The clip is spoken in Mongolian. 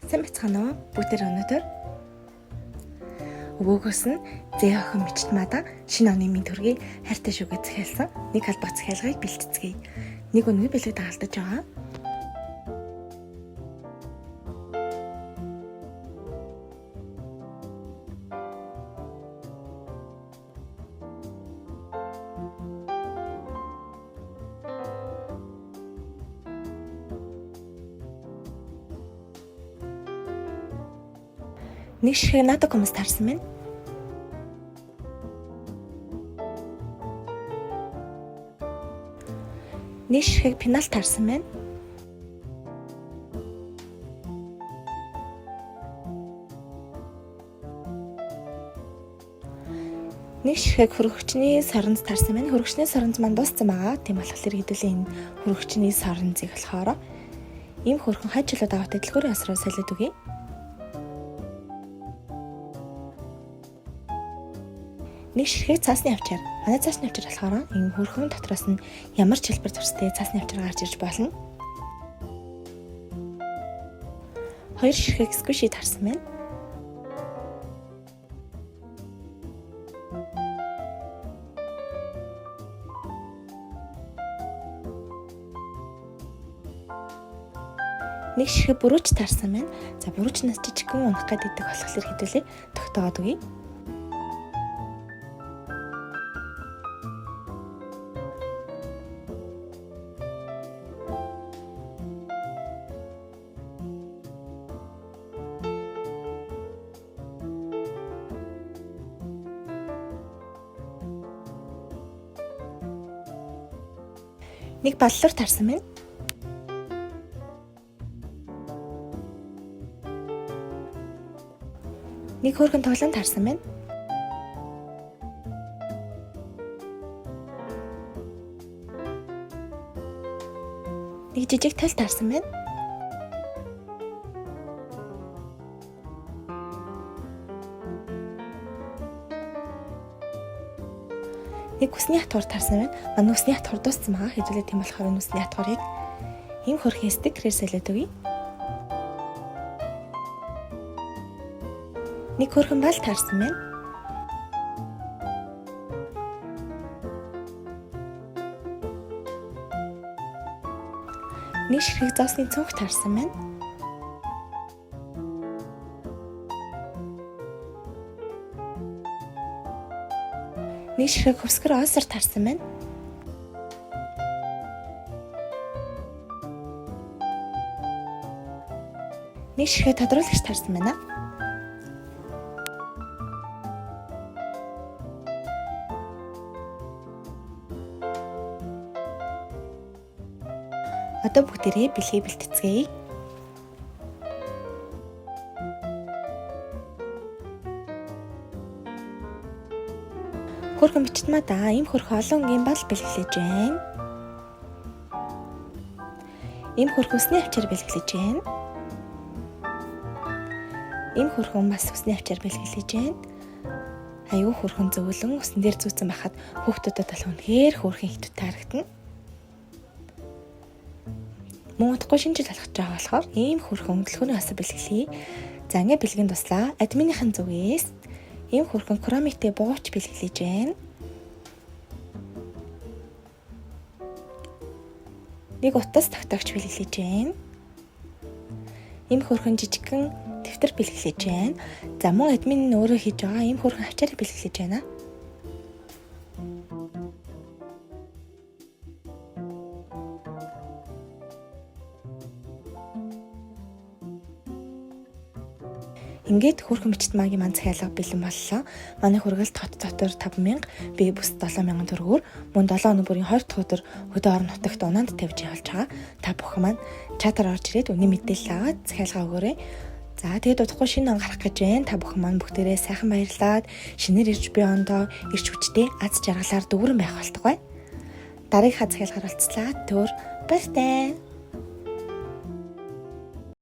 Сайн бацгаана уу? Бүгдээр өнөөдөр өвөөгөөс нь зээ охин мичт мада шинэ оны минь төргийг хайртай шүгэ захиалсан нэг албах захиалгыг бэлтгэцгээе. Нэг үнэний бэлэг дагалдаж байгаа. Нэг ширхэг надад хүмүүс тарсан байна. Нэг ширхэг пенал тарсан байна. Нэг ширхэг хөргөгчний соронз тарсан байна. Хөргөгчний соронз маань дууссан байгаа. Тийм болохоор хэдүүлээ энэ хөргөгчний соронзыг болохоор ийм хөрхөн хайчлаад аваатай дэлгүүрийн асраа солиод өгье. Нэг ширхэг цаасны авчаар. Манай цаасны авчаар болохоор энэ хөрхөн дотроос нь ямар ч хэлбэр төрстэй цаасны авчаар гарч ирж болно. Хоёр ширхэг сквиши тарсан байна. Нэг ширхэг бүрүүч тарсан байна. За бүрүүчнаас жижигхэн унах гэдэг болохоор хэдүүлээ тогтоогод өгье. Нэг баллуур тарсан байна. Нэг хөөрхөн тоглоом тарсан байна. Нэг жижиг тал тарсан байна. Нэг үсний хатгуур тарсан байна. Манай үсний хатгуур дууссан байгаа. Хэдүүлээ тийм болохоор энэ үсний хатгуурыг ийм хөрхийн стикерээр солиод өгье. Нэг хөрхөн бал тарсан байна. Нэг ширхэг зоосны цүнх тарсан байна. Нэг ширхэг хөвсгөр осор тарсан байна. Нэг ширхэг тодруулагч тарсан байна. Одоо бүгдээрээ бэлгийг бэлтгэцгээе. Хөрхөн бичтмадаа ийм хөрхөн олон өнгийн бал бэлгэлж байна. Ийм хөрхөн усны авчаар бэлгэлж байна. Ийм хөрхөн бас усны авчаар бэлгэлж байна. Аюу хөрхөн зөөлөн усан дээр зүүцэн байхад хүүхдүүдэд бол үнэхээр хөөрхөн их таарагдана. Мөн утгагүй шинжил алхаж байгаа болохоор ийм хөрхөн дэлгүүрийн асар бэлгэлье. За ингээ бэлгэнд туслаа. Админийхэн зүгээс ийм хөрхөн керамиктэй бууч бэлгэлж байна. Нэг утас тогтоогч бэлгэлж байна. Ийм хөрхөн жижигхэн дэвтэр бэлгэлж байна. За мөн админ нь өөрөө хийж байгаа ийм хөрхөн авчаарыг бэлгэлж байна. Ингээд хөрхөн бичтмагийн маань захиалга бэлэн боллоо. Манай хүргэлт хот дотор 5,000, би бүс 7,000 төгрөгөөр мөн 7 өнөө бүрийн 20 дахь өдөр хөдөө орон нутагт унаанд тавьж явуулж байгаа. Та бүхэн маань чатаар орж ирээд үнийн мэдээлэл аваад захиалга өгөөрэй. За тэгээд удахгүй шинэ он гарах гэж байна. Та бүхэн маань бүгдээрээ сайхан баярлаад шинээр ирж буй ондоо ирч хүчтэй аз жаргалаар дүүрэн байх болтугай. Дараагийнхаа захиалгаар уулзлаа. Түр баяртай.